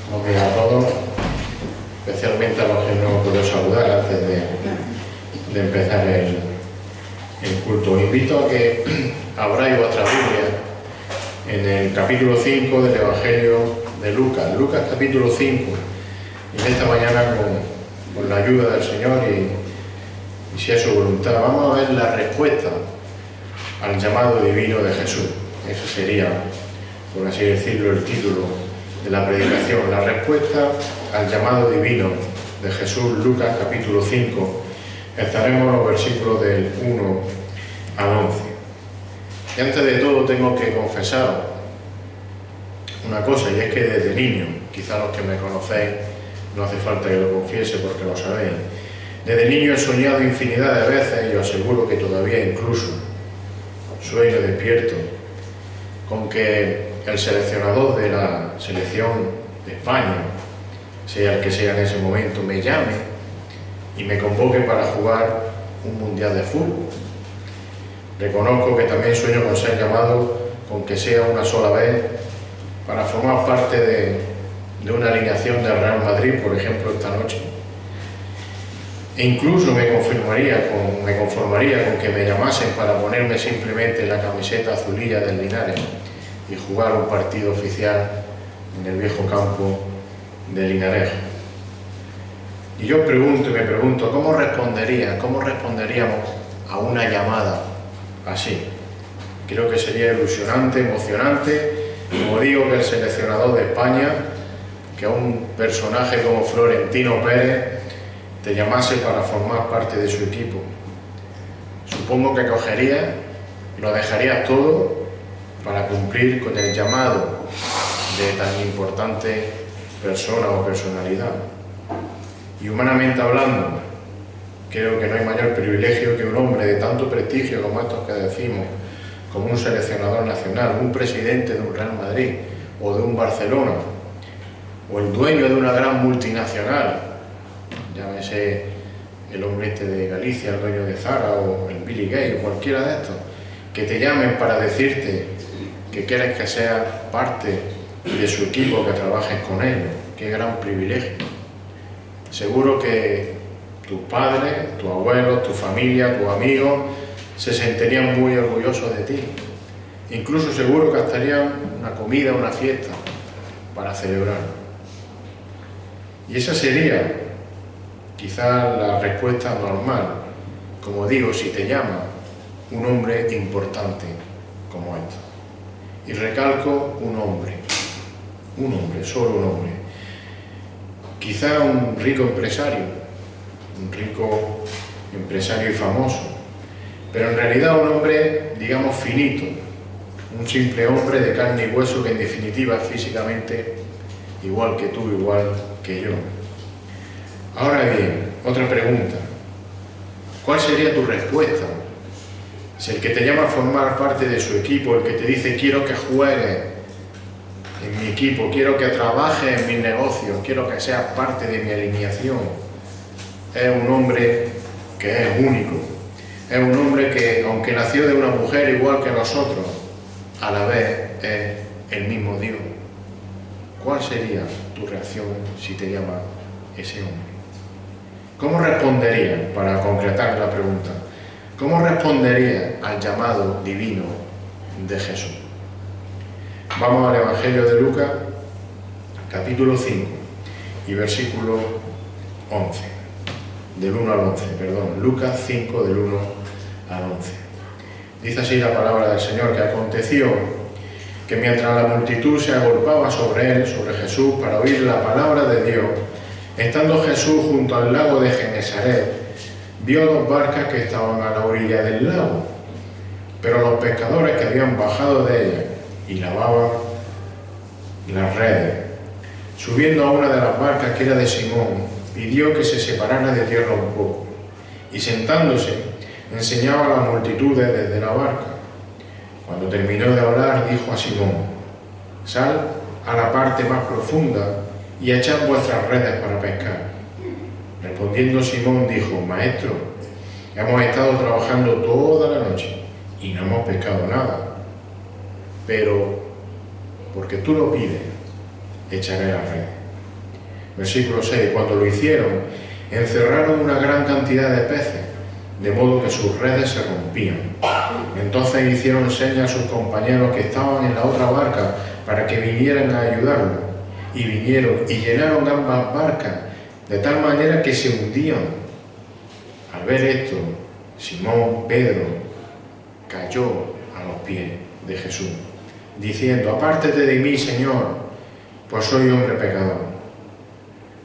Buenos días a todos, especialmente a los que no puedo saludar antes de empezar el culto. Os invito a que abráis vuestra Biblia en el capítulo 5 del Evangelio de Lucas. Lucas capítulo 5. Y en esta mañana, con la ayuda del Señor y si es su voluntad, vamos a ver la respuesta al llamado divino de Jesús. Ese sería, por así decirlo, el título de la predicación, la respuesta al llamado divino de Jesús. Lucas capítulo 5, estaremos en los versículos del 1 al 11. Y antes de todo tengo que confesar una cosa, y es que desde niño, quizá los que me conocéis no hace falta que lo confiese porque lo sabéis, desde niño he soñado infinidad de veces, y os aseguro que todavía incluso sueño despierto, con que el seleccionador de la selección de España, sea el que sea en ese momento, me llame y me convoque para jugar un mundial de fútbol. Reconozco que también sueño con ser llamado, con que sea una sola vez, para formar parte de una alineación del Real Madrid, por ejemplo, esta noche. E incluso me conformaría con que me llamasen para ponerme simplemente la camiseta azulilla del Linares y jugar un partido oficial en el viejo campo de Linares. Y yo me pregunto, ¿cómo responderíamos a una llamada así? Creo que sería ilusionante, emocionante, como digo, que el seleccionador de España, que a un personaje como Florentino Pérez te llamase para formar parte de su equipo. Supongo que cogerías, lo dejarías todo para cumplir con el llamado de tan importante persona o personalidad. Y humanamente hablando, creo que no hay mayor privilegio que un hombre de tanto prestigio como estos que decimos, como un seleccionador nacional, un presidente de un Real Madrid o de un Barcelona, o el dueño de una gran multinacional, llámese el hombre este de Galicia, el dueño de Zara, o el Billy Gates, o cualquiera de estos, que te llamen para decirte que quieres que seas parte de su equipo, que trabajes con ellos. Qué gran privilegio. Seguro que tus padres, tus abuelos, tu familia, tus amigos se sentirían muy orgullosos de ti. Incluso seguro que harían una comida, una fiesta para celebrar. Y esa sería quizás la respuesta normal, como digo, si te llama un hombre importante como este. Y recalco, un hombre, solo un hombre. Quizá un rico empresario y famoso, pero en realidad un hombre, digamos, finito, un simple hombre de carne y hueso que en definitiva es físicamente igual que tú, igual que yo. Ahora bien, otra pregunta. ¿Cuál sería tu respuesta? Si el que te llama a formar parte de su equipo, el que te dice quiero que juegues en mi equipo, quiero que trabajes en mis negocios, quiero que seas parte de mi alineación, es un hombre que es único, es un hombre que, aunque nació de una mujer igual que nosotros, a la vez es el mismo Dios? ¿Cuál sería tu reacción si te llama ese hombre? ¿Cómo responderías, para concretar la pregunta, cómo responderías al llamado divino de Jesús? Vamos al Evangelio de Lucas, capítulo 5 y versículo 11, del 1 al 11, perdón, Lucas 5 del 1 al 11. Dice así la palabra del Señor, que aconteció que mientras la multitud se agolpaba sobre él, sobre Jesús, para oír la palabra de Dios, estando Jesús junto al lago de Genesaret, vio dos barcas que estaban a la orilla del lago, pero los pescadores que habían bajado de ellas y lavaban las redes. Subiendo a una de las barcas, que era de Simón, pidió que se separara de tierra un poco, y sentándose, enseñaba a las multitudes desde la barca. Cuando terminó de hablar, dijo a Simón: sal a la parte más profunda y echad vuestras redes para pescar. Respondiendo Simón dijo: Maestro, hemos estado trabajando toda la noche y no hemos pescado nada, pero porque tú lo pides, echaré la red. Versículo 6, cuando lo hicieron, encerraron una gran cantidad de peces, de modo que sus redes se rompían. Entonces hicieron señas a sus compañeros que estaban en la otra barca para que vinieran a ayudarlos. Y vinieron y llenaron ambas barcas, de tal manera que se hundían. Al ver esto, Simón Pedro cayó a los pies de Jesús, diciendo: apártate de mí, Señor, pues soy hombre pecador.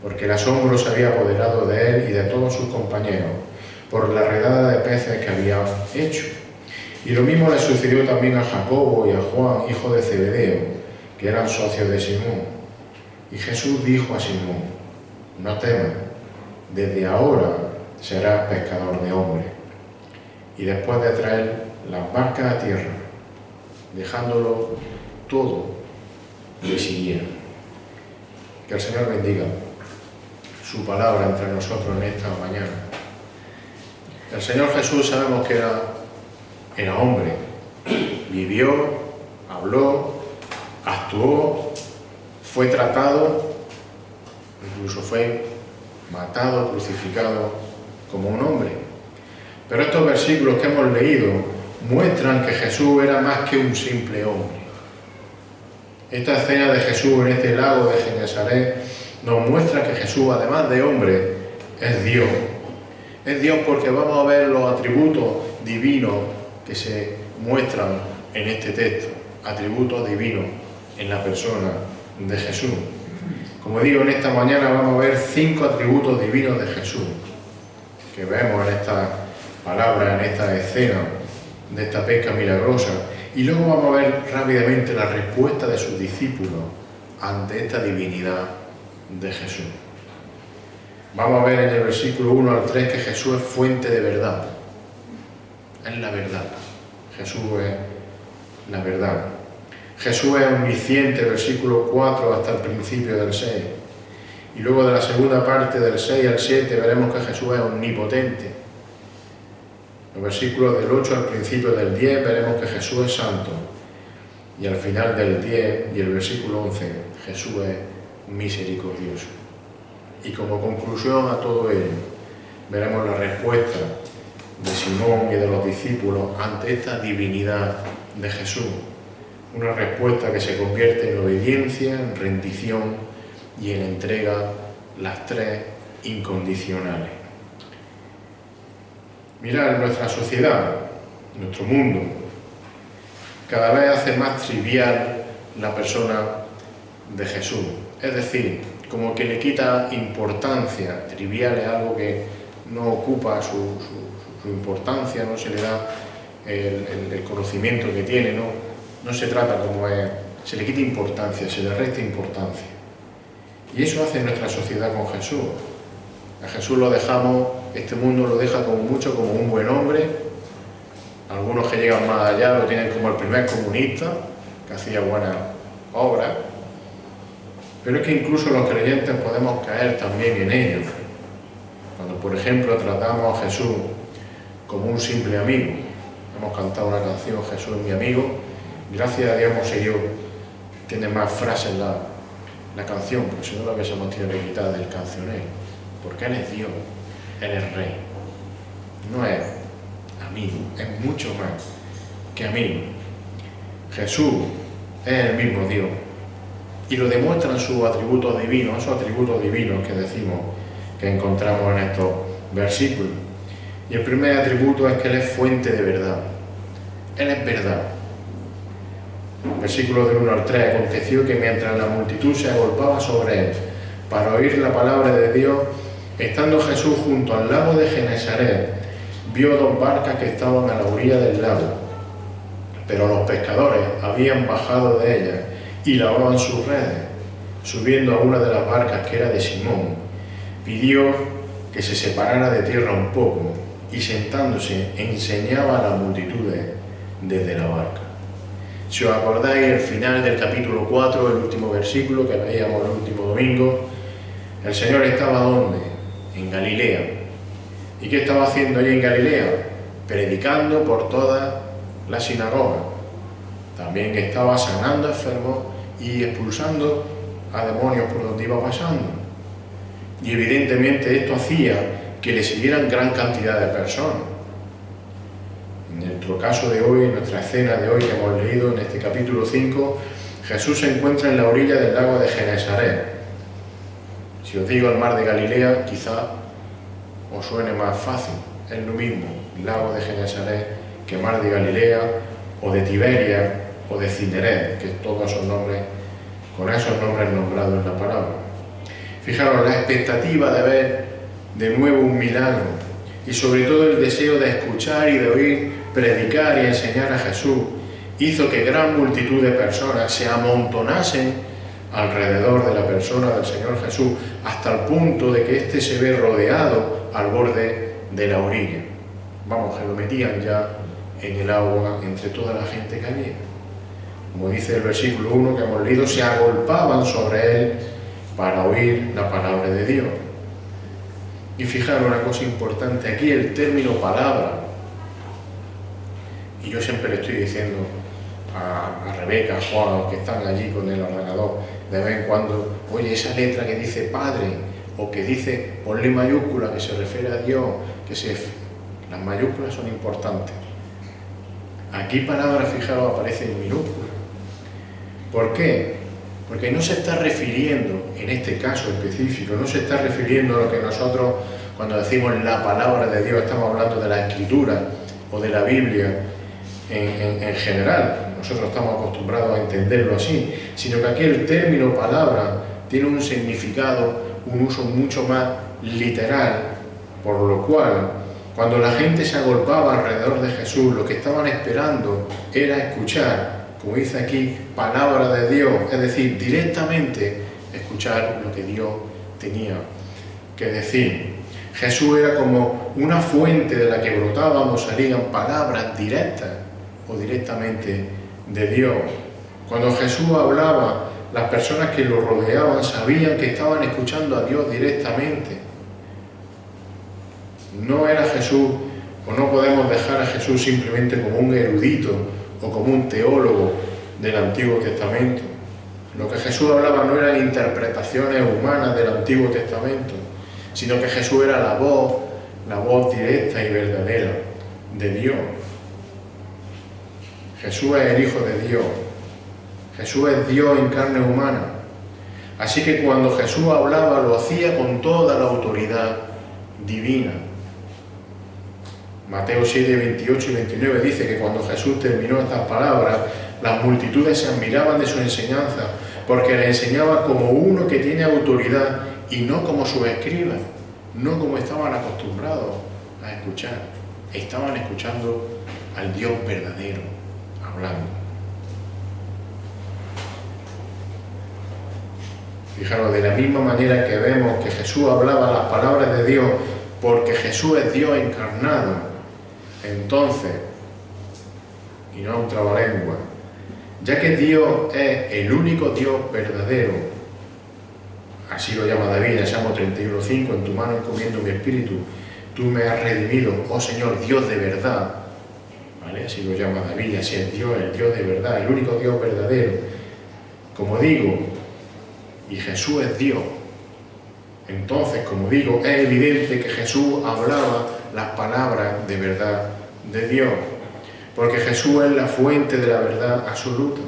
Porque el asombro se había apoderado de él y de todos sus compañeros por la redada de peces que había hecho. Y lo mismo le sucedió también a Jacobo y a Juan, hijo de Zebedeo, que eran socios de Simón. Y Jesús dijo a Simón: no temas, desde ahora serás pescador de hombres. Y después de traer las barcas a tierra, dejándolo todo, le siguieron. Que el Señor bendiga su palabra entre nosotros en esta mañana. El Señor Jesús sabemos que era hombre, vivió, habló, actuó, fue tratado, incluso fue matado, crucificado como un hombre. Pero estos versículos que hemos leído muestran que Jesús era más que un simple hombre. Esta escena de Jesús en este lago de Genesaret nos muestra que Jesús, además de hombre, es Dios. Es Dios porque vamos a ver los atributos divinos que se muestran en este texto, atributos divinos en la persona de Jesús. Como digo, en esta mañana vamos a ver 5 atributos divinos de Jesús que vemos en esta palabra, en esta escena de esta pesca milagrosa. Y luego vamos a ver rápidamente la respuesta de sus discípulos ante esta divinidad de Jesús. Vamos a ver en el versículo 1 al 3 que Jesús es fuente de verdad. Es la verdad. Jesús es la verdad. Jesús es omnisciente, versículo 4 hasta el principio del 6. Y luego de la segunda parte del 6 al 7 veremos que Jesús es omnipotente. Los versículos del 8 al principio del 10 veremos que Jesús es santo. Y al final del 10 y el versículo 11, Jesús es misericordioso. Y como conclusión a todo ello, veremos la respuesta de Simón y de los discípulos ante esta divinidad de Jesús. Una respuesta que se convierte en obediencia, en rendición y en entrega, las 3 incondicionales. Mirad, nuestra sociedad, nuestro mundo, cada vez hace más trivial la persona de Jesús. Es decir, como que le quita importancia. Trivial es algo que no ocupa su importancia, no se le da el conocimiento que tiene, no se trata como es, se le quita importancia, se le resta importancia. Y eso hace nuestra sociedad con Jesús. A Jesús lo dejamos, este mundo lo deja como mucho como un buen hombre. Algunos que llegan más allá lo tienen como el primer comunista, que hacía buenas obras. Pero es que incluso los creyentes podemos caer también en ello. Cuando, por ejemplo, tratamos a Jesús como un simple amigo. Hemos cantado una canción, Jesús es mi amigo. Gracias a Dios hemos seguido, tiene más frases la canción, porque si no lo hubiésemos tenido que quitar del cancionero. Porque Él es Dios, Él es Rey. No es amigo, es mucho más que amigo. Jesús es el mismo Dios. Y lo demuestran sus atributos divinos, esos atributos divinos que decimos que encontramos en estos versículos. Y el primer atributo es que Él es fuente de verdad. Él es verdad. Versículos del 1 al 3, aconteció que mientras la multitud se agolpaba sobre Él para oír la palabra de Dios, estando Jesús junto al lago de Genesaret, vio 2 barcas que estaban a la orilla del lago, pero los pescadores habían bajado de ellas y lavaban sus redes. Subiendo a una de las barcas, que era de Simón, pidió que se separara de tierra un poco y sentándose enseñaba a la multitud desde la barca. Si os acordáis, el final del capítulo 4, el último versículo que veíamos el último domingo, el Señor estaba ¿dónde? En Galilea. ¿Y qué estaba haciendo allí en Galilea? Predicando por toda la sinagoga. También estaba sanando enfermos y expulsando a demonios por donde iba pasando. Y evidentemente esto hacía que le siguieran gran cantidad de personas. En nuestro caso de hoy, en nuestra escena de hoy que hemos leído en este capítulo 5, Jesús se encuentra en la orilla del lago de Genesaret. Si os digo el mar de Galilea, quizá os suene más fácil. Es lo mismo, el lago de Genesaret, que mar de Galilea, o de Tiberia, o de Cineret, que todos esos nombres, con esos nombres nombrados en la parábola. Fijaros, la expectativa de ver de nuevo un milagro, y sobre todo el deseo de escuchar y de oír predicar y enseñar a Jesús, hizo que gran multitud de personas se amontonasen alrededor de la persona del Señor Jesús, hasta el punto de que éste se ve rodeado al borde de la orilla. Vamos, que lo metían ya en el agua entre toda la gente que había. Como dice el versículo 1 que hemos leído, se agolpaban sobre él para oír la palabra de Dios. Y fijaros una cosa importante, aquí el término palabra, y yo siempre le estoy diciendo a Rebeca, a Juan, que están allí con el ordenador, de vez en cuando, oye, esa letra que dice Padre, o que dice, ponle mayúscula, que se refiere a Dios, las mayúsculas son importantes. Aquí palabra, fijaros, aparece en minúscula. ¿Por qué? Porque no se está refiriendo, en este caso específico, no se está refiriendo a lo que nosotros, cuando decimos la palabra de Dios, estamos hablando de la Escritura o de la Biblia en general. Nosotros estamos acostumbrados a entenderlo así, sino que aquí el término palabra tiene un significado, un uso mucho más literal, por lo cual, cuando la gente se agolpaba alrededor de Jesús, lo que estaban esperando era escuchar, como dice aquí, palabra de Dios, es decir, directamente escuchar lo que Dios tenía que decir. Jesús era como una fuente de la que brotaban o salían palabras directas o directamente de Dios. Cuando Jesús hablaba, las personas que lo rodeaban sabían que estaban escuchando a Dios directamente. No era Jesús, o no podemos dejar a Jesús simplemente como un erudito o como un teólogo del Antiguo Testamento. Lo que Jesús hablaba no eran interpretaciones humanas del Antiguo Testamento, sino que Jesús era la voz directa y verdadera de Dios. Jesús es el Hijo de Dios. Jesús es Dios en carne humana. Así que cuando Jesús hablaba, lo hacía con toda la autoridad divina. Mateo 7, 28 y 29 dice que cuando Jesús terminó estas palabras, las multitudes se admiraban de su enseñanza, porque le enseñaba como uno que tiene autoridad y no como sus escribas, no como estaban acostumbrados a escuchar. Estaban escuchando al Dios verdadero hablando. Fijaros, de la misma manera que vemos que Jesús hablaba las palabras de Dios porque Jesús es Dios encarnado, entonces, y no un trabalengua, ya que Dios es el único Dios verdadero, así lo llama David en Salmo 31:5, en tu mano encomiendo mi espíritu, tú me has redimido, oh Señor, Dios de verdad, ¿vale? Así lo llama David, así es Dios, el Dios de verdad, el único Dios verdadero. Como digo, y Jesús es Dios, entonces, como digo, es evidente que Jesús hablaba las palabras de verdad de Dios, porque Jesús es la fuente de la verdad absoluta.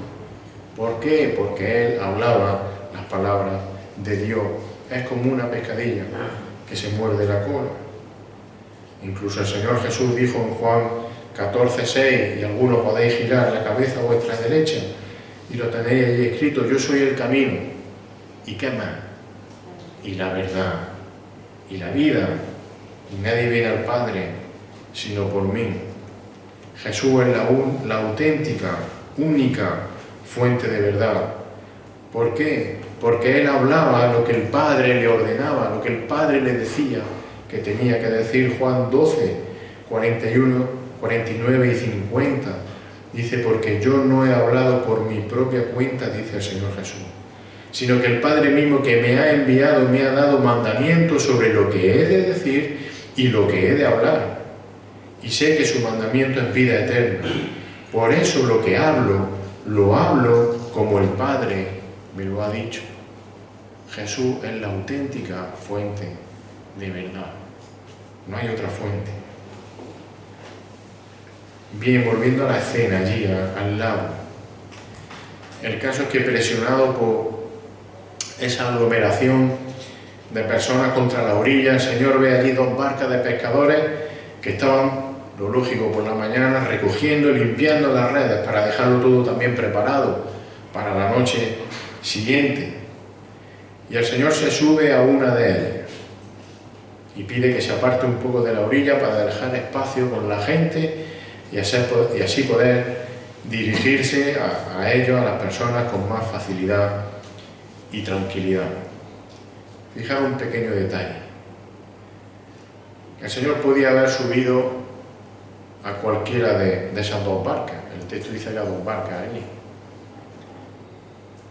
¿Por qué? Porque Él hablaba las palabras de Dios. Es como una pescadilla que se muerde la cola. Incluso el Señor Jesús dijo en Juan 14:6, y algunos podéis girar la cabeza a vuestra derecha, y lo tenéis allí escrito, yo soy el camino, ¿y qué más? Y la verdad, y la vida, y nadie viene al Padre, sino por mí. Jesús es la auténtica, única fuente de verdad. ¿Por qué? Porque Él hablaba lo que el Padre le ordenaba, lo que el Padre le decía que tenía que decir. Juan 12, 41, 49 y 50. Dice, porque yo no he hablado por mi propia cuenta, dice el Señor Jesús, sino que el Padre mismo que me ha enviado me ha dado mandamientos sobre lo que he de decir y lo que he de hablar. Y sé que su mandamiento es vida eterna. Por eso lo que hablo, lo hablo como el Padre me lo ha dicho. Jesús es la auténtica fuente de verdad. No hay otra fuente. Bien, volviendo a la escena allí, al lago. El caso es que, presionado por esa aglomeración de personas contra la orilla, el Señor ve allí 2 barcas de pescadores que estaban, lo lógico, por la mañana recogiendo y limpiando las redes para dejarlo todo también preparado para la noche siguiente. Y el Señor se sube a una de ellas y pide que se aparte un poco de la orilla para dejar espacio con la gente y así poder dirigirse a ellos, a las personas, con más facilidad y tranquilidad. Fijaros un pequeño detalle. El Señor podía haber subido a cualquiera de esas 2 barcas. El texto dice que hay 2 barcas allí.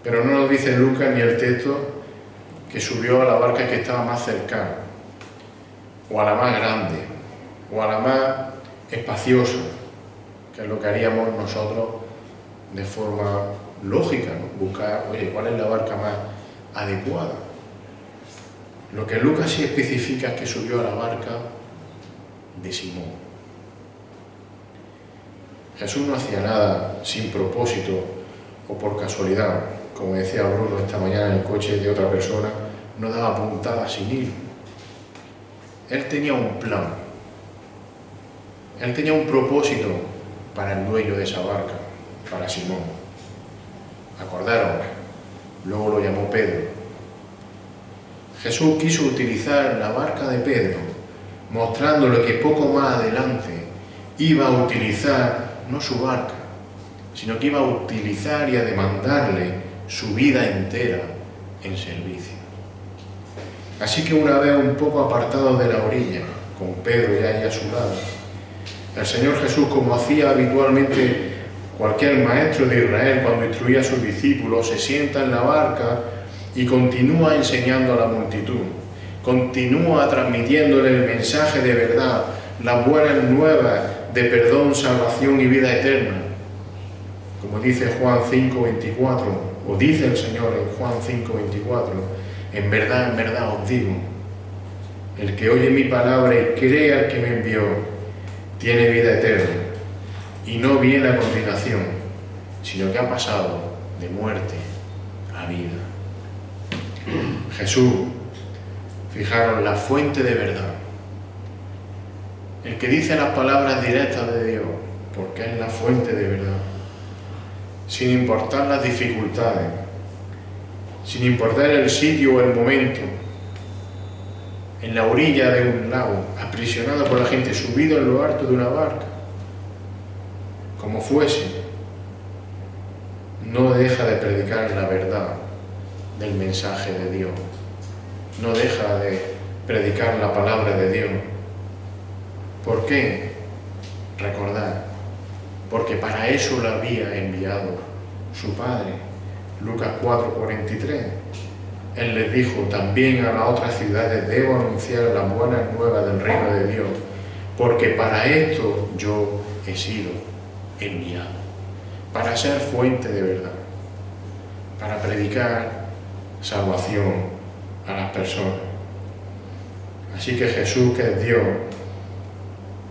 Pero no nos dice Lucas ni el texto que subió a la barca que estaba más cercana, o a la más grande, o a la más espaciosa, que es lo que haríamos nosotros de forma lógica, ¿no? Buscar, oye, ¿cuál es la barca más adecuada? Lo que Lucas sí especifica es que subió a la barca de Simón. Jesús no hacía nada sin propósito o por casualidad. Como decía Bruno esta mañana en el coche de otra persona, no daba puntadas sin hilo. Él tenía un plan. Él tenía un propósito para el dueño de esa barca, para Simón. Acordaron, luego lo llamó Pedro. Jesús quiso utilizar la barca de Pedro, mostrándole que poco más adelante iba a utilizar no su barca, sino que iba a utilizar y a demandarle su vida entera en servicio. Así que una vez un poco apartado de la orilla, con Pedro ya ahí a su lado, el Señor Jesús, como hacía habitualmente cualquier maestro de Israel cuando instruía a sus discípulos, se sienta en la barca y continúa enseñando a la multitud, continúa transmitiéndole el mensaje de verdad, las buenas nuevas de perdón, salvación y vida eterna. Como dice Juan 5:24, o dice el Señor en Juan 5:24, en verdad os digo, el que oye mi palabra y cree al que me envió, tiene vida eterna, y no viene a condenación, sino que ha pasado de muerte a vida. Jesús, fijaros, la fuente de verdad, el que dice las palabras directas de Dios, porque es la fuente de verdad, sin importar las dificultades, sin importar el sitio o el momento, en la orilla de un lago, aprisionado por la gente, subido en lo alto de una barca, como fuese, no deja de predicar la verdad del mensaje de Dios, no deja de predicar la palabra de Dios. ¿Por qué? Recordad, porque para eso la había enviado su Padre. Lucas 4:43. Él les dijo, también a las otras ciudades debo anunciar las buenas nuevas del reino de Dios, porque para esto yo he sido enviado, para ser fuente de verdad, para predicar salvación a las personas. Así que Jesús, que es Dios,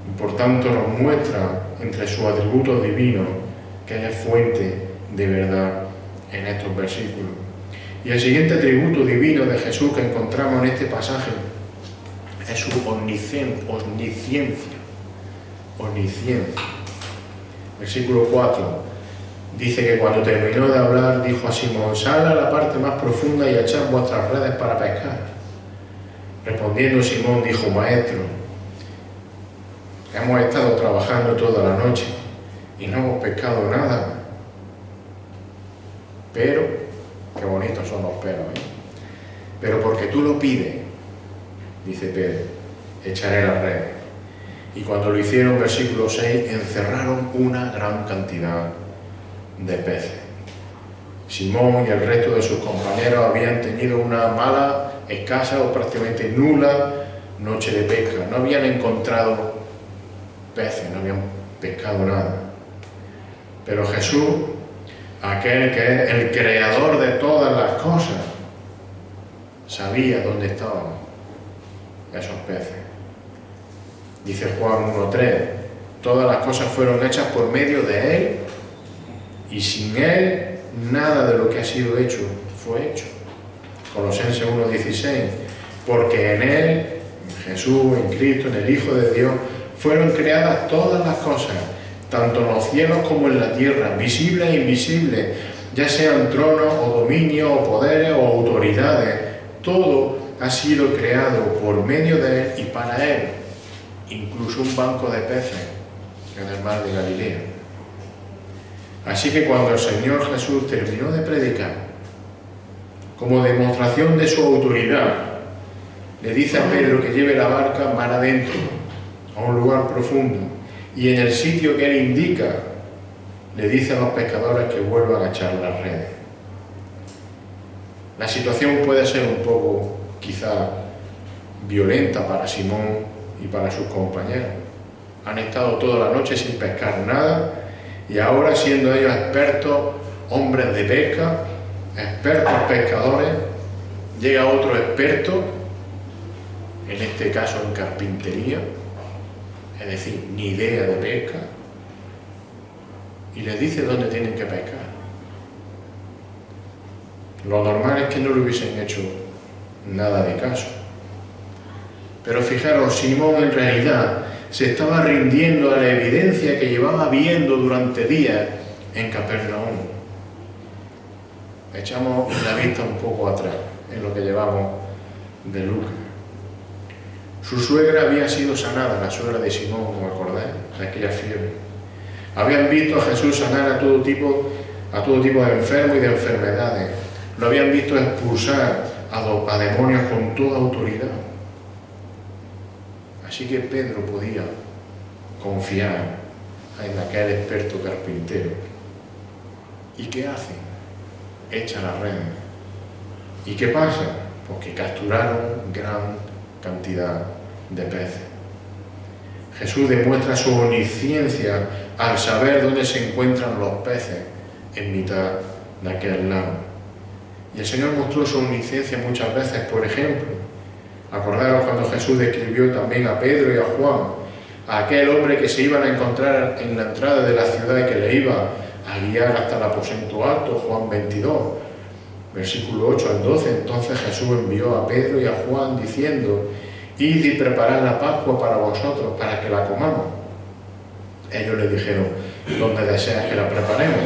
y por tanto nos muestra entre sus atributos divinos que Él es fuente de verdad en estos versículos. Y el siguiente atributo divino de Jesús que encontramos en este pasaje es su omnisciencia. Versículo 4 dice que cuando terminó de hablar dijo a Simón, sal a la parte más profunda y echad vuestras redes para pescar. Respondiendo Simón dijo, maestro, hemos estado trabajando toda la noche y no hemos pescado nada. Pero, qué bonitos son los peros, ¿eh? Pero porque tú lo pides, dice Pedro, echaré las redes. Y cuando lo hicieron, versículo 6, encerraron una gran cantidad de peces. Simón y el resto de sus compañeros habían tenido una mala, escasa o prácticamente nula noche de pesca. No habían encontrado peces, no habían pescado nada. Pero Jesús, aquel que es el creador de todas las cosas, sabía dónde estaban esos peces. Dice Juan 1:3, todas las cosas fueron hechas por medio de Él, y sin Él nada de lo que ha sido hecho fue hecho. Colosenses 1:16, porque en Él, en Jesús, en Cristo, en el Hijo de Dios, fueron creadas todas las cosas, tanto en los cielos como en la tierra, visibles e invisibles, ya sean tronos o dominios o poderes o autoridades. Todo ha sido creado por medio de Él y para Él, incluso un banco de peces en el mar de Galilea. Así que cuando el Señor Jesús terminó de predicar, como demostración de su autoridad, le dice a Pedro que lleve la barca mar adentro, a un lugar profundo, y en el sitio que él indica, le dice a los pescadores que vuelvan a echar las redes. La situación puede ser un poco, quizá, violenta para Simón y para sus compañeros. Han estado toda la noche sin pescar nada, y ahora, siendo ellos expertos, hombres de pesca, expertos pescadores, llega otro experto, en este caso en carpintería, es decir, ni idea de pesca, y les dice dónde tienen que pescar. Lo normal es que no le hubiesen hecho nada de caso. Pero fijaros, Simón en realidad se estaba rindiendo a la evidencia que llevaba viendo durante días en Capernaum. Echamos la vista un poco atrás en lo que llevamos de Lucas. Su suegra había sido sanada, la suegra de Simón, ¿os acordáis? De aquella fiebre. Habían visto a Jesús sanar a todo tipo de enfermos y de enfermedades. Lo habían visto expulsar a demonios con toda autoridad. Así que Pedro podía confiar en aquel experto carpintero. ¿Y qué hace? Echa las redes. ¿Y qué pasa? Pues que capturaron gran cantidad de peces. Jesús demuestra su omnisciencia al saber dónde se encuentran los peces en mitad de aquel lago. Y el Señor mostró su omnisciencia muchas veces, por ejemplo, acordaros cuando Jesús describió también a Pedro y a Juan, a aquel hombre que se iban a encontrar en la entrada de la ciudad y que le iba a guiar hasta el aposento alto, Juan 22, versículo 8 al 12. Entonces Jesús envió a Pedro y a Juan diciendo, id y preparad la Pascua para vosotros, para que la comamos. Ellos le dijeron, ¿dónde deseas que la preparemos?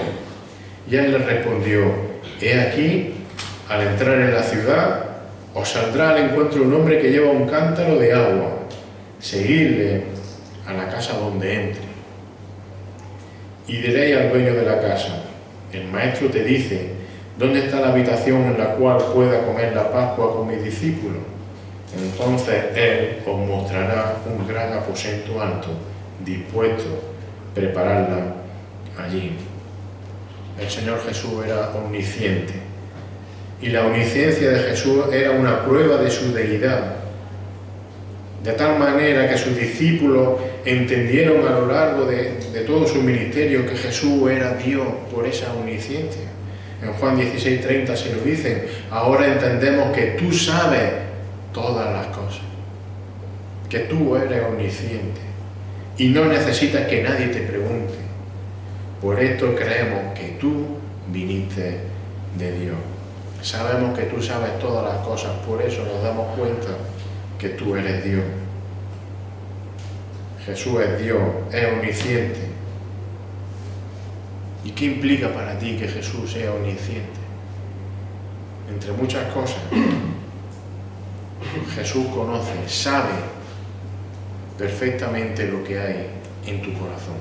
Y él les respondió, he aquí, al entrar en la ciudad, os saldrá al encuentro un hombre que lleva un cántaro de agua. Seguidle a la casa donde entre. Y diréis al dueño de la casa, el maestro te dice, ¿dónde está la habitación en la cual pueda comer la Pascua con mis discípulos? Entonces él os mostrará un gran aposento alto, dispuesto a prepararla allí. El Señor Jesús era omnisciente, y la omnisciencia de Jesús era una prueba de su deidad, de tal manera que sus discípulos entendieron a lo largo de todo su ministerio que Jesús era Dios por esa omnisciencia. En Juan 16:30 se lo dicen, ahora entendemos que tú sabes todas las cosas, que tú eres omnisciente y no necesitas que nadie te pregunte. Por esto creemos que tú viniste de Dios. Sabemos que tú sabes todas las cosas, por eso nos damos cuenta que tú eres Dios. Jesús es Dios, es omnisciente. ¿Y qué implica para ti que Jesús sea omnisciente? Entre muchas cosas, Jesús conoce, sabe perfectamente lo que hay en tu corazón,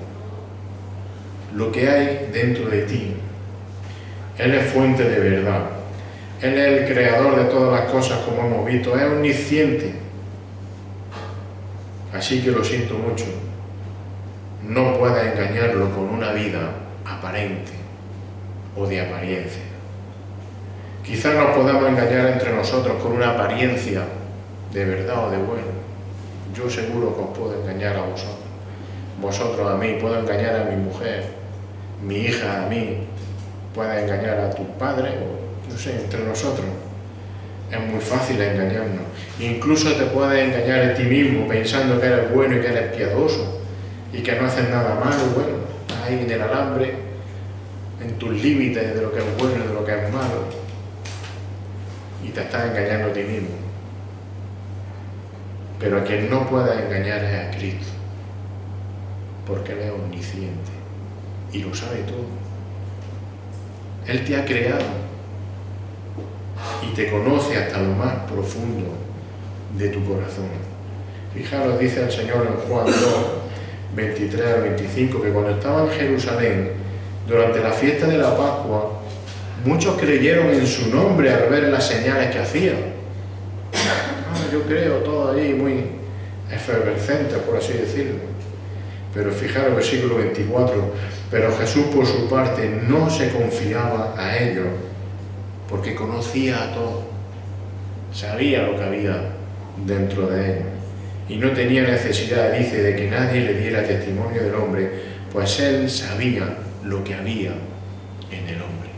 lo que hay dentro de ti. Él es fuente de verdad. Él es el creador de todas las cosas, como hemos visto. Es omnisciente. Así que lo siento mucho. No puedes engañarlo con una vida aparente o de apariencia. Quizás nos podamos engañar entre nosotros con una apariencia de verdad o de bueno. Yo seguro que os puedo engañar a vosotros. Vosotros a mí, puedo engañar a mi mujer, mi hija a mí, puede engañar a tu padre, o no sé, entre nosotros. es muy fácil engañarnos. Incluso te puedes engañar a ti mismo pensando que eres bueno y que eres piadoso y que no haces nada malo. Bueno, estás ahí en el alambre, en tus límites de lo que es bueno y de lo que es malo, y te estás engañando a ti mismo. Pero a quien no puedes engañar es a Cristo, porque Él es omnisciente y lo sabe todo. Él te ha creado y te conoce hasta lo más profundo de tu corazón. Fijaros, dice el Señor en Juan 2, 23 al 25, que cuando estaba en Jerusalén, durante la fiesta de la Pascua, muchos creyeron en su nombre al ver las señales que hacía. Yo creo, todo ahí muy efervescente, por así decirlo. Pero fijaros, versículo 24, pero Jesús por su parte no se confiaba a ellos, porque conocía a todos, sabía lo que había dentro de ellos, y no tenía necesidad, dice, de que nadie le diera testimonio del hombre, pues Él sabía lo que había en el hombre.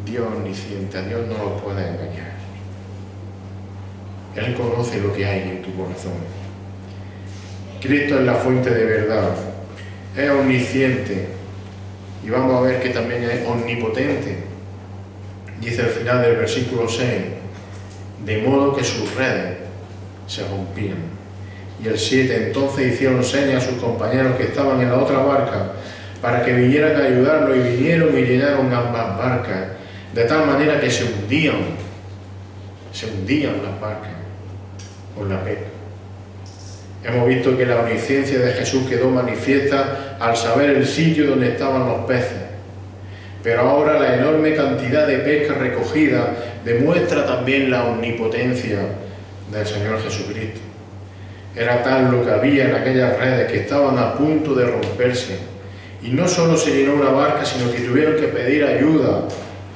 Dios omnisciente, a Dios no lo puede engañar. Él conoce lo que hay en tu corazón. Cristo es la fuente de verdad, es omnisciente, y vamos a ver que también es omnipotente. Dice al final del versículo 6, de modo que sus redes se rompían. Y el 7, entonces hicieron señas a sus compañeros que estaban en la otra barca, para que vinieran a ayudarlo, y vinieron y llenaron ambas barcas, de tal manera que se hundían las barcas por la pesca. Hemos visto que la omnisciencia de Jesús quedó manifiesta al saber el sitio donde estaban los peces. Pero ahora la enorme cantidad de pesca recogida demuestra también la omnipotencia del Señor Jesucristo. Era tal lo que había en aquellas redes que estaban a punto de romperse. Y no solo se llenó una barca, sino que tuvieron que pedir ayuda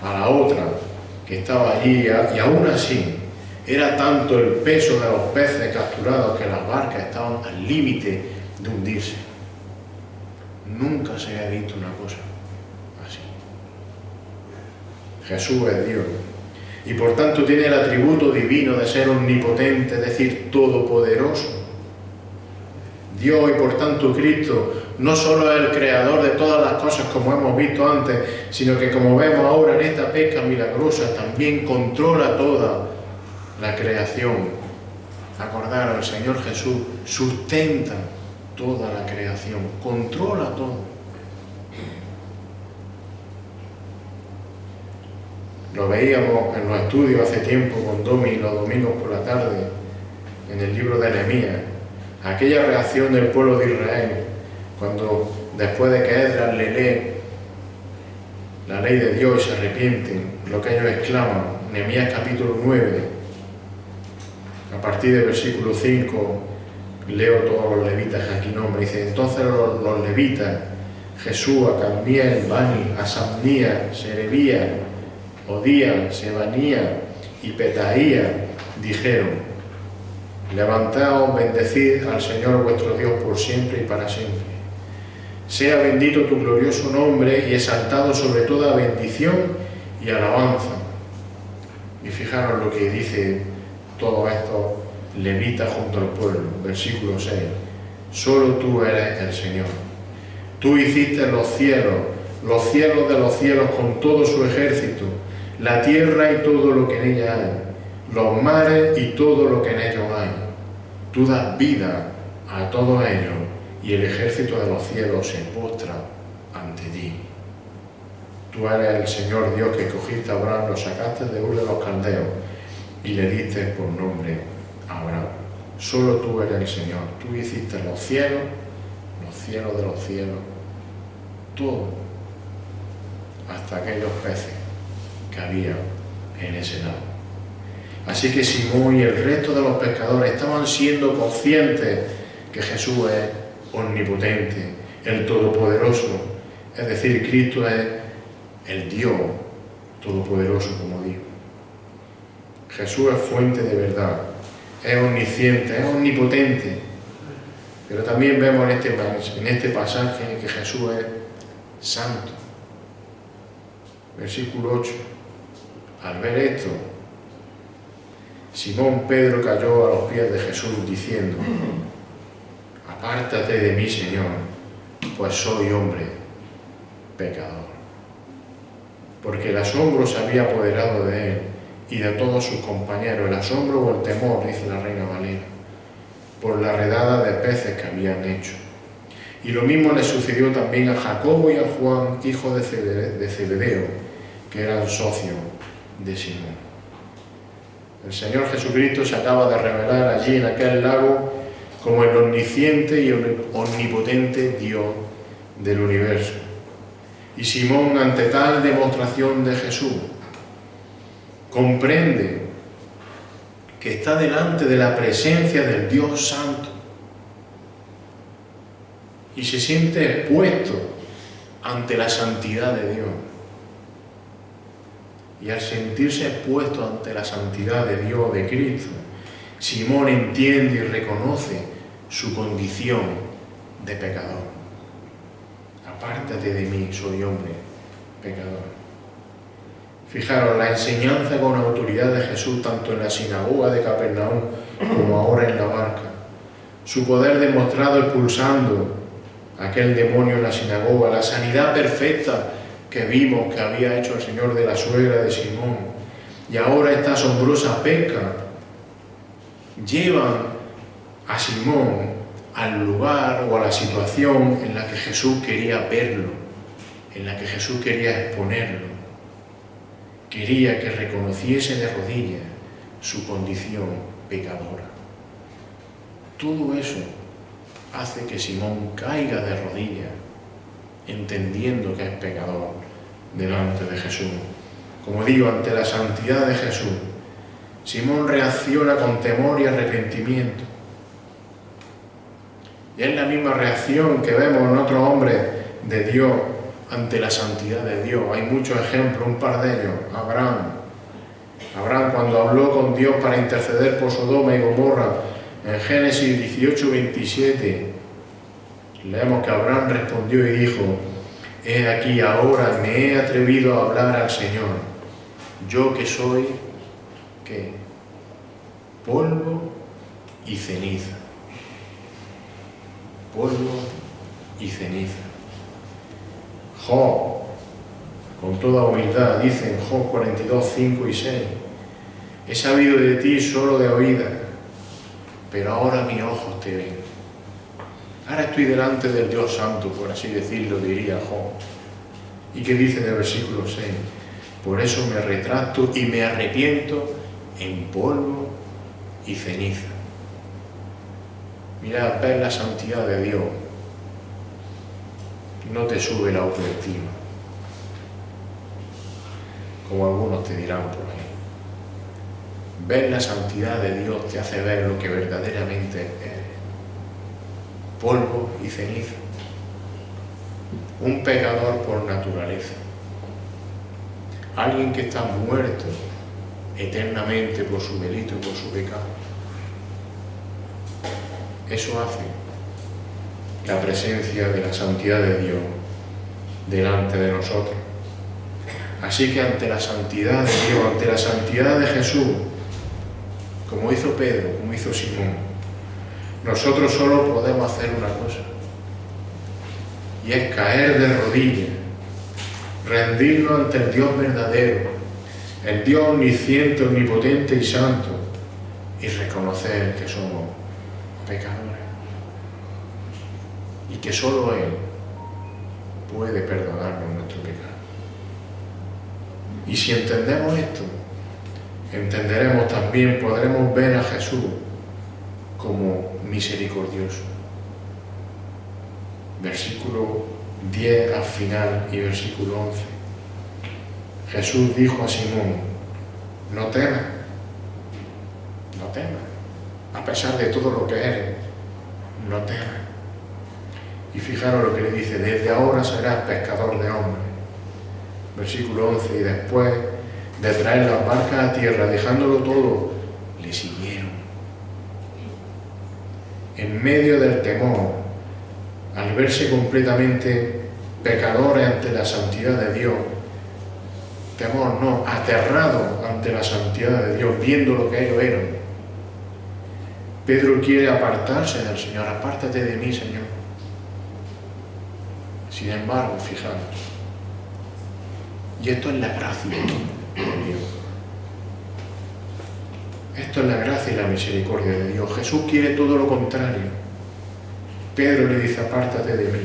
a la otra que estaba allí, y aún así era tanto el peso de los peces capturados que las barcas estaban al límite de hundirse. Nunca se había visto una cosa así. Jesús es Dios y por tanto tiene el atributo divino de ser omnipotente, es decir, todopoderoso. Dios, y por tanto Cristo, no solo es el creador de todas las cosas como hemos visto antes, sino que, como vemos ahora en esta pesca milagrosa, también controla toda la creación. Acordaros, el Señor Jesús sustenta toda la creación, controla todo. Lo veíamos en los estudios hace tiempo con Domi los domingos por la tarde, en el libro de Nehemías, aquella reacción del pueblo de Israel, cuando después de que Esdras le lee la ley de Dios y se arrepienten, lo que ellos exclaman, Nehemías capítulo 9, a partir del versículo 5, leo todos los levitas que aquí nombra, dice, entonces los levitas, Jesúa, Cambiel, Bani, Asamnías, Serebías, Odías, Sebanías y Petaías, dijeron, levantaos, bendecid al Señor vuestro Dios por siempre y para siempre. Sea bendito tu glorioso nombre y exaltado sobre toda bendición y alabanza. Y fijaros lo que dice todos estos levitas junto al pueblo, versículo 6. Solo tú eres el Señor. Tú hiciste los cielos de los cielos con todo su ejército, la tierra y todo lo que en ella hay, los mares y todo lo que en ellos hay. Tú das vida a todos ellos, y el ejército de los cielos se postra ante ti. Tú eres el Señor Dios que cogiste a Abraham, lo sacaste de Ur de los Caldeos y le diste por nombre a Abraham. Solo tú eres el Señor. Tú hiciste los cielos de los cielos, todo, hasta aquellos peces que había en ese lago. Así que Simón y el resto de los pescadores estaban siendo conscientes que Jesús es omnipotente, el Todopoderoso, es decir, Cristo es el Dios Todopoderoso, como digo. Jesús es fuente de verdad, es omnisciente, es omnipotente, pero también vemos en este pasaje que Jesús es santo. Versículo 8. Al ver esto, Simón Pedro cayó a los pies de Jesús diciendo: apártate de mí, Señor, pues soy hombre pecador. Porque el asombro se había apoderado de él y de todos sus compañeros, el asombro o el temor, dice la Reina Valera, por la redada de peces que habían hecho. Y lo mismo le sucedió también a Jacobo y a Juan, hijos de Zebedeo, que eran socios de Simón. El Señor Jesucristo se acaba de revelar allí en aquel lago como el omnisciente y omnipotente Dios del universo. Y Simón, ante tal demostración de Jesús, comprende que está delante de la presencia del Dios Santo y se siente expuesto ante la santidad de Dios. Y al sentirse expuesto ante la santidad de Dios, de Cristo, Simón entiende y reconoce su condición de pecador. Apártate de mí, soy hombre pecador. Fijaros, la enseñanza con autoridad de Jesús, tanto en la sinagoga de Capernaum como ahora en la barca. Su poder demostrado expulsando a aquel demonio en la sinagoga, la sanidad perfecta que vimos que había hecho el Señor de la suegra de Simón, y ahora esta asombrosa pesca, llevan a Simón al lugar o a la situación en la que Jesús quería verlo, en la que Jesús quería exponerlo. Quería que reconociese de rodillas su condición pecadora. Todo eso hace que Simón caiga de rodillas, entendiendo que es pecador delante de Jesús. Como digo, ante la santidad de Jesús, Simón reacciona con temor y arrepentimiento. Y es la misma reacción que vemos en otros hombres de Dios ante la santidad de Dios. Hay muchos ejemplos, un par de ellos. Abraham, cuando habló con Dios para interceder por Sodoma y Gomorra, en Génesis 18, 27, leemos que Abraham respondió y dijo: he aquí ahora me he atrevido a hablar al Señor, yo que soy, ¿qué? Polvo y ceniza. Polvo y ceniza. Job, con toda humildad, dice en Job 42, 5 y 6, he sabido de ti solo de oídas, pero ahora mis ojos te ven. Ahora estoy delante del Dios Santo, por así decirlo, diría Job. ¿Y qué dice en el versículo 6? Por eso me retracto y me arrepiento en polvo y ceniza. Mirad, ver la santidad de Dios no te sube la autoestima, como algunos te dirán por ahí. Ver la santidad de Dios te hace ver lo que verdaderamente eres: polvo y ceniza. Un pecador por naturaleza. Alguien que está muerto eternamente por su delito y por su pecado. Eso hace la presencia de la santidad de Dios delante de nosotros. Así que ante la santidad de Dios, ante la santidad de Jesús, como hizo Pedro, como hizo Simón, nosotros solo podemos hacer una cosa, y es caer de rodillas, rendirnos ante el Dios verdadero, el Dios omnisciente, omnipotente y santo, y reconocer que somos pecadores y que solo Él puede perdonarnos nuestro pecado. Y si entendemos esto, entenderemos también, podremos ver a Jesús como misericordioso. Versículo 10 al final y versículo 11. Jesús dijo a Simón: no temas, no temas, a pesar de todo lo que eres, no temas. Y fijaros lo que le dice: desde ahora serás pescador de hombres. Versículo 11, y después de traer las barcas a tierra, dejándolo todo, le siguieron. En medio del temor, al verse completamente pecadores ante la santidad de Dios, temor no, aterrado ante la santidad de Dios, viendo lo que ellos eran. Pedro quiere apartarse del Señor. Apártate de mí, Señor. Sin embargo, fijaros, y esto es la gracia de Dios. Esto es la gracia y la misericordia de Dios. Jesús quiere todo lo contrario. Pedro le dice, apártate de mí.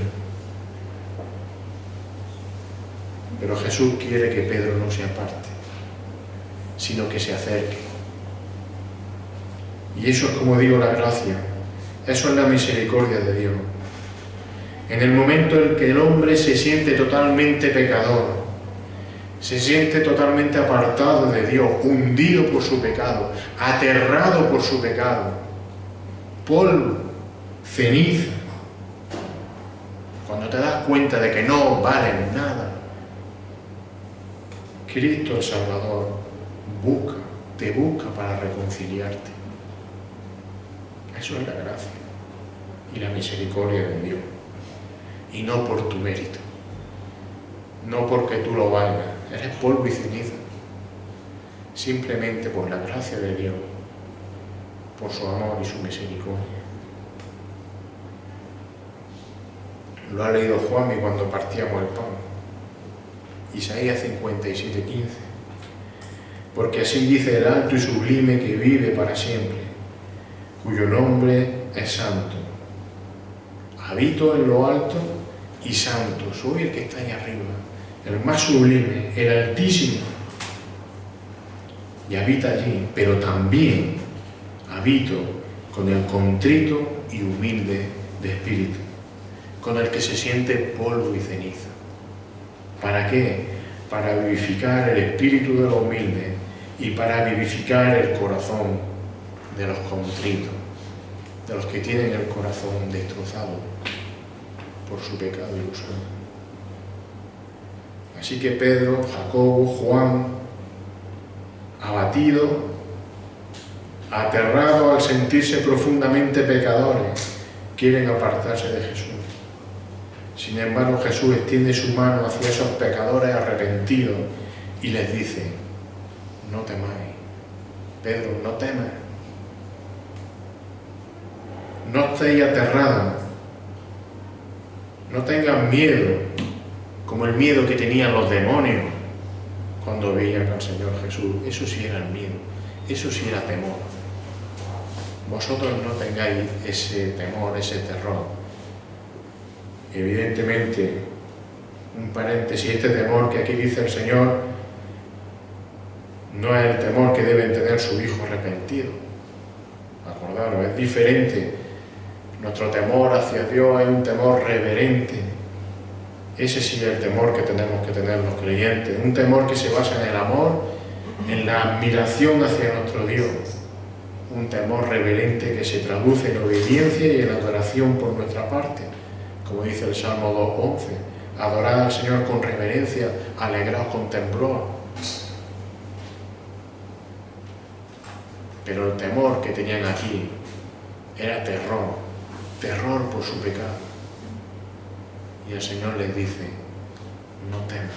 Pero Jesús quiere que Pedro no se aparte, sino que se acerque. Y eso es, como digo, la gracia. Eso es la misericordia de Dios. En el momento en que el hombre se siente totalmente pecador, se siente totalmente apartado de Dios, hundido por su pecado, aterrado por su pecado, polvo, ceniza, cuando te das cuenta de que no valen nada, Cristo el Salvador te busca para reconciliarte. Eso es la gracia y la misericordia de Dios. Y no por tu mérito, no porque tú lo valgas, eres polvo y ceniza, simplemente por la gracia de Dios, por su amor y su misericordia. Lo ha leído Juanmi cuando partíamos el pan, Isaías 57:15, porque así dice el alto y sublime que vive para siempre, cuyo nombre es santo. Habito en lo alto y santo, soy el que está ahí arriba, el más sublime, el altísimo, y habita allí, pero también habito con el contrito y humilde de espíritu, con el que se siente polvo y ceniza. ¿Para qué? Para vivificar el espíritu de los humildes y para vivificar el corazón de los contritos, de los que tienen el corazón destrozado por su pecado y ilusión. Así que Pedro, Jacobo, Juan, abatido, aterrado al sentirse profundamente pecadores, quieren apartarse de Jesús. Sin embargo, Jesús extiende su mano hacia esos pecadores arrepentidos y les dice, no temáis. Pedro, no temas. No estéis aterrados. No tengan miedo, como el miedo que tenían los demonios cuando veían al Señor Jesús. Eso sí era el miedo, eso sí era temor. Vosotros no tengáis ese temor, ese terror. Evidentemente, un paréntesis, este temor que aquí dice el Señor no es el temor que deben tener sus hijos arrepentidos. Acordaros, es diferente. Nuestro temor hacia Dios es un temor reverente. Ese sí es el temor que tenemos que tener los creyentes. Un temor que se basa en el amor, en la admiración hacia nuestro Dios. Un temor reverente que se traduce en obediencia y en adoración por nuestra parte. Como dice el Salmo 2:11, adorad al Señor con reverencia, alegraos con temblor. Pero el temor que tenían aquí era terror, terror por su pecado. Y el Señor les dice, no teman,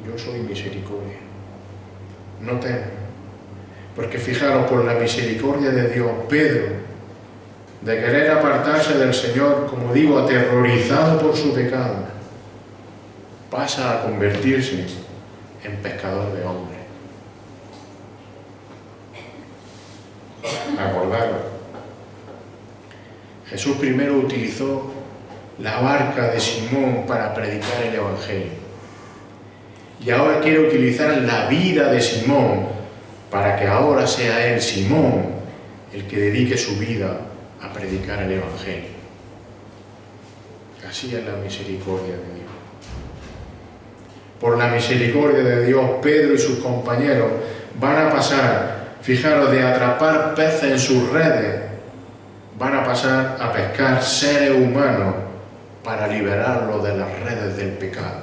yo soy misericordia, no teman. Porque fijaros, por la misericordia de Dios, Pedro, de querer apartarse del Señor, como digo, aterrorizado por su pecado, pasa a convertirse en pescador de hombres. Acordaros, Jesús primero utilizó la barca de Simón para predicar el Evangelio. Y ahora quiere utilizar la vida de Simón para que ahora sea él, Simón, el que dedique su vida a predicar el Evangelio. Así es la misericordia de Dios. Por la misericordia de Dios, Pedro y sus compañeros van a pasar, fijaros, de atrapar peces en sus redes, van a pasar a pescar seres humanos para liberarlos de las redes del pecado.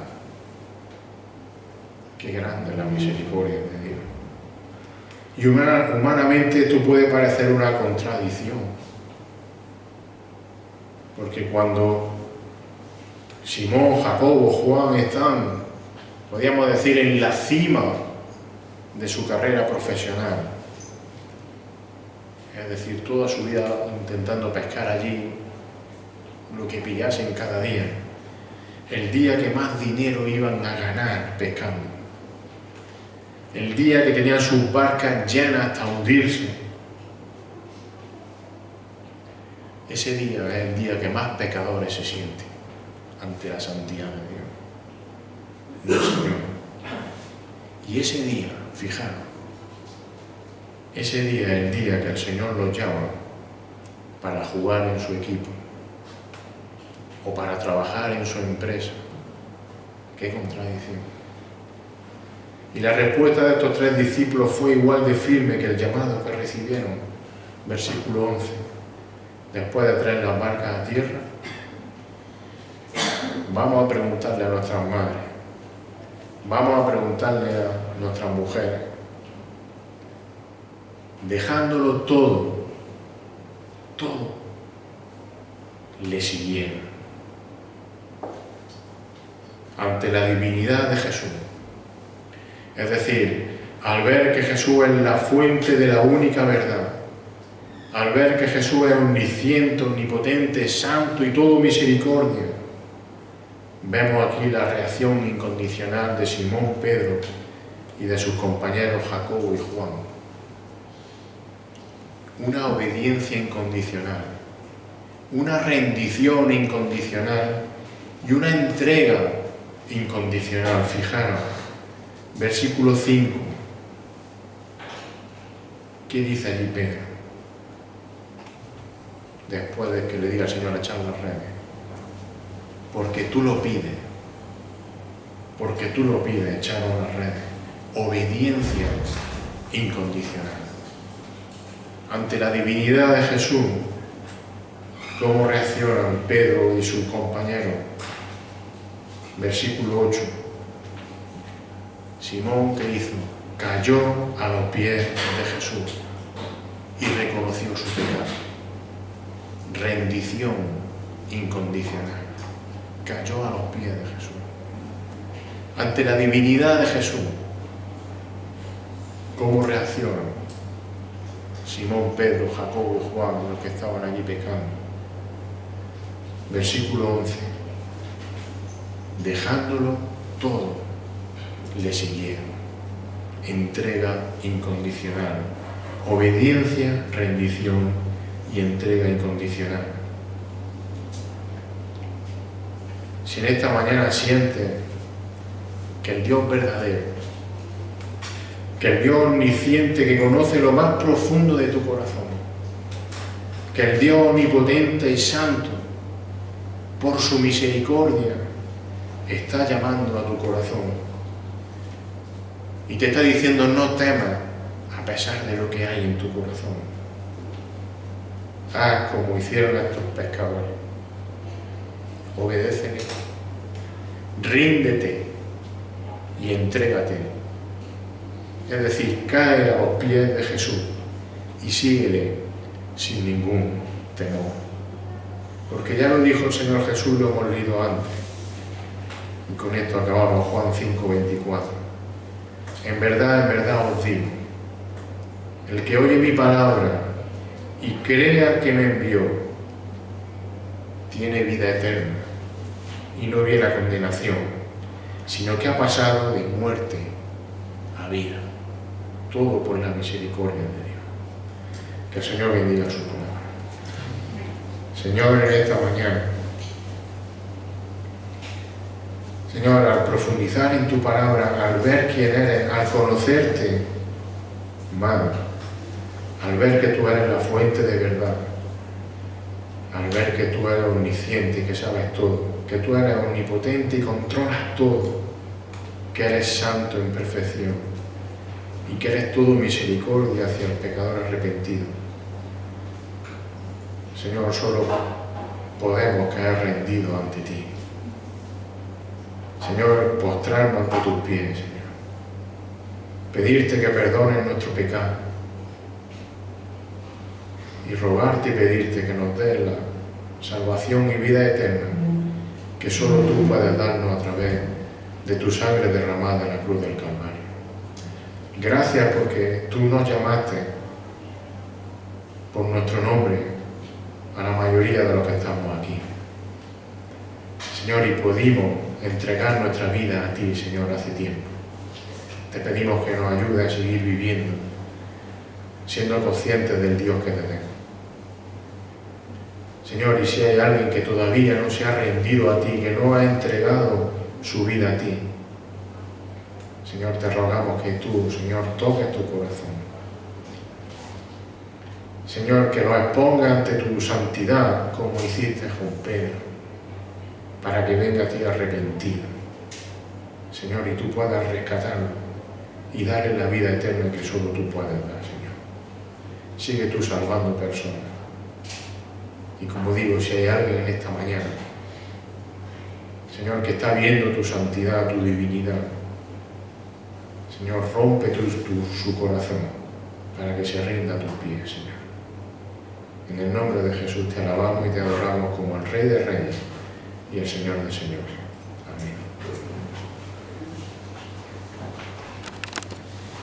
Qué grande es la misericordia de Dios. Y humanamente esto puede parecer una contradicción. Porque cuando Simón, Jacobo, Juan están podríamos decir en la cima de su carrera profesional. Es decir, toda su vida intentando pescar allí lo que pillasen cada día. El día que más dinero iban a ganar pescando. El día que tenían sus barcas llenas hasta hundirse. Ese día es el día que más pecadores se sienten ante la santidad de Dios, del Señor. Y ese día, fijaros, ese día es el día que el Señor los llama para jugar en su equipo o para trabajar en su empresa. ¡Qué contradicción! Y la respuesta de estos 3 discípulos fue igual de firme que el llamado que recibieron. Versículo 11. Después de traer las barcas a tierra, vamos a preguntarle a nuestras madres, vamos a preguntarle a nuestras mujeres, dejándolo todo, le siguieron ante la divinidad de Jesús. Es decir, al ver que Jesús es la fuente de la única verdad, al ver que Jesús es omnisciente, omnipotente, santo y todo misericordia, vemos aquí la reacción incondicional de Simón Pedro y de sus compañeros Jacobo y Juan. Una obediencia incondicional, una rendición incondicional y una entrega incondicional. Fijaros, versículo 5. ¿Qué dice allí Pedro? Después de que le diga al Señor echar las redes. Porque tú lo pides, echaron las redes. Obediencia incondicional. Ante la divinidad de Jesús, ¿cómo reaccionan Pedro y sus compañeros? Versículo 8. Simón, ¿qué hizo? Cayó a los pies de Jesús y reconoció su pecado. Rendición incondicional. Cayó a los pies de Jesús. Ante la divinidad de Jesús, ¿cómo reaccionan Simón, Pedro, Jacobo y Juan, los que estaban allí pescando? Versículo 11. Dejándolo todo, le siguieron. Entrega incondicional. Obediencia, rendición y entrega incondicional. Si en esta mañana sientes que el Dios verdadero, que el Dios omnisciente que conoce lo más profundo de tu corazón, que el Dios omnipotente y santo, por su misericordia, está llamando a tu corazón y te está diciendo no temas a pesar de lo que hay en tu corazón. Haz como hicieron estos pescadores. Obedécele, ríndete y entrégate. Es decir, cae a los pies de Jesús y síguele sin ningún temor. Porque ya lo dijo el Señor Jesús, lo hemos leído antes. Y con esto acabamos, Juan 5:24. En verdad os digo, el que oye mi palabra y crea al que me envió, tiene vida eterna y no viene a condenación, sino que ha pasado de muerte a vida. Todo por la misericordia de Dios. Que el Señor bendiga su palabra. Señor, en esta mañana, Señor, al profundizar en tu palabra, al ver quién eres, al conocerte más, al ver que tú eres la fuente de verdad, al ver que tú eres omnisciente y que sabes todo, que tú eres omnipotente y controlas todo, que eres santo en perfección y que eres todo misericordia hacia el pecador arrepentido. Señor, solo podemos caer rendidos ante ti. Señor, postrarnos ante tus pies, Señor. Pedirte que perdones nuestro pecado y rogarte y pedirte que nos des la salvación y vida eterna que solo tú puedes darnos a través de tu sangre derramada en la cruz del Calvario. Gracias porque tú nos llamaste por nuestro nombre a la mayoría de los que estamos aquí. Señor, y pudimos entregar nuestra vida a ti, Señor, hace tiempo. Te pedimos que nos ayudes a seguir viviendo, siendo conscientes del Dios que tenemos. Señor, y si hay alguien que todavía no se ha rendido a ti, que no ha entregado su vida a ti, Señor, te rogamos que tú, Señor, toques tu corazón. Señor, que lo exponga ante tu santidad, como hiciste con Pedro, para que venga a ti arrepentido. Señor, y tú puedas rescatarlo y darle la vida eterna que solo tú puedes dar, Señor. Sigue tú salvando personas. Y como digo, si hay alguien en esta mañana, Señor, que está viendo tu santidad, tu divinidad, Señor, rompe su corazón para que se rinda a tus pies, Señor. En el nombre de Jesús te alabamos y te adoramos como el Rey de Reyes y el Señor de Señores.